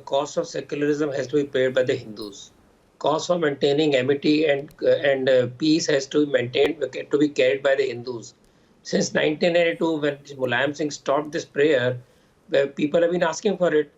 cost of secularism has to be paid by the Hindus. Cost of maintaining amity and peace has to be maintained to be carried by the Hindus. Since 1982, when Mulayam Singh stopped this prayer, people have been asking for it.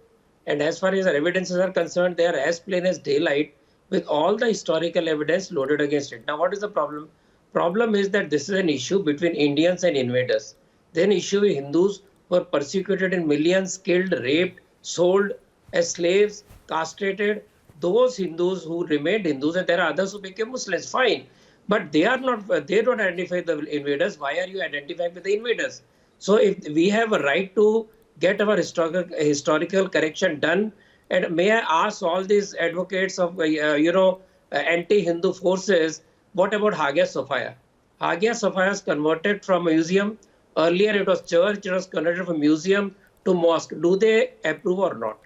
And as far as the evidences are concerned, they are as plain as daylight with all the historical evidence loaded against it. Now, what is the problem? Problem is that this is an issue between Indians and invaders. Then issue with Hindus who were persecuted in millions, killed, raped, sold as slaves, castrated. Those Hindus who remained Hindus, and there are others who became Muslims, fine. But they are not, they don't identify the invaders. Why are you identifying with the invaders? So if we have a right to get our historical correction done, and may I ask all these advocates of, anti-Hindu forces, what about Hagia Sophia? Hagia Sophia is converted from a museum. Earlier it was church, it was converted from museum to mosque. Do they approve or not?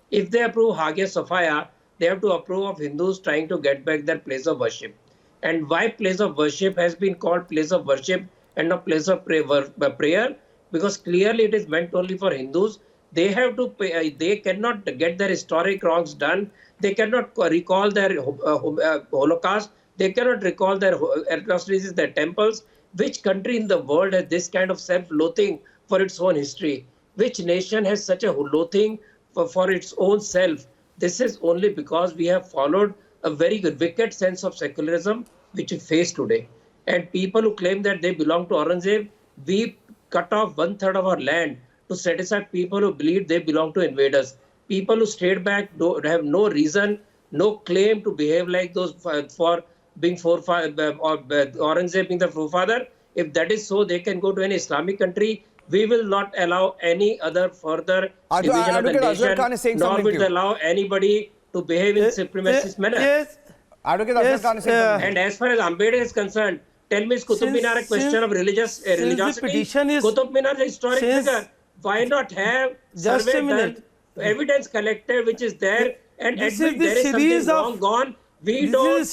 If they approve Hagia Sophia, they have to approve of Hindus trying to get back their place of worship. And why place of worship has been called place of worship and not place of prayer? Because clearly it is meant only for Hindus. They have to pay, they cannot get their historic wrongs done. They cannot recall their Holocaust. They cannot recall their atrocities, their temples. Which country in the world has this kind of self-loathing for its own history? Which nation has such a loathing for its own self? This is only because we have followed a very wicked sense of secularism which we face today. And people who claim that they belong to Aurangzeb, we cut off 1/3 of our land to satisfy people who believe they belong to invaders. People who stayed back have no reason, no claim to behave like those for being Aurangzeb being the forefather. If that is so, they can go to any Islamic country. We will not allow any other further division of the nation, nor will allow anybody to behave in supremacist manner. Yes. And as far as Ambedkar is concerned, tell me, is Qutub Minar a question of religiosity? Qutub Minar is a historic figure. Why not have survey done, evidence collected, which is there, and admit there is something wrong gone? We don't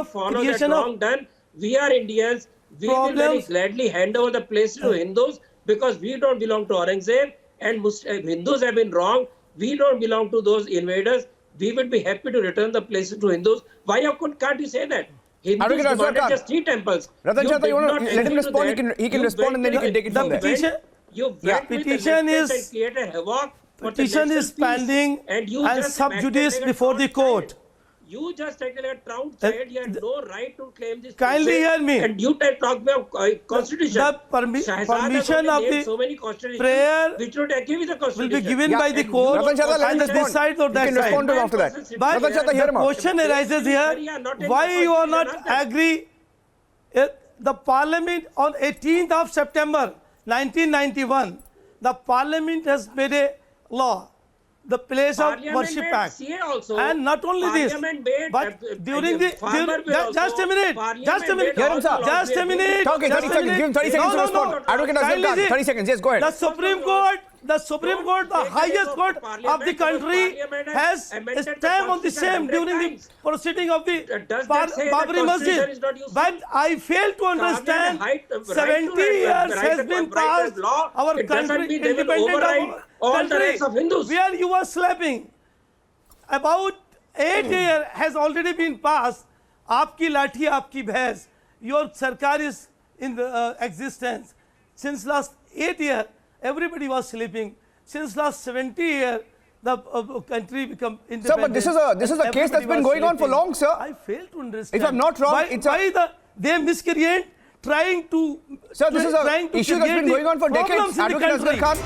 follow that wrong done. We are Indians. We will very gladly hand over the place to Hindus because we don't belong to Aurangzeb, and Hindus have been wrong. We don't belong to those invaders. We would be happy to return the places to Hindus. Why can't you say that? Hindus demanded just 3 temples. Ratan Sharda, let him respond. He can respond and then he can take it from there. You went with the leftist and created havoc. Petition is pending and sub judice before the court. You just take a proud child. You have no right to claim this. Kindly hear me. And you talk about constitution. The permission of the prayer which would agree with the constitution will be given by the court on this side or that side. Respond to after that. But the question arises here, why you are not agree? The parliament on 18th of September 1991, the parliament has made a law, the place of worship act, and not only this, but during the just a minute, Okay, 30 seconds. Give him 30 seconds to respond. Advocate Azhar Khan, 30 seconds. Yes, go ahead. The Supreme Court, the highest court of the country, has stamped on the same during the proceeding of the Babri Masjid. But I fail to understand, 70 years has been passed, our country, independent country, where you are slapping. About 8 years has already been passed. Aapki lathi, aapki bhais. Your sarkar is in the existence. Since last 8 years, everybody was sleeping. Since last 70 years, the country become independent. Sir, but this is a case that's been going on for long, sir. I fail to understand. If I'm not wrong, they miscreate trying to. Sir, this is an issue that's been going on for decades. Advocate Azhar Khan.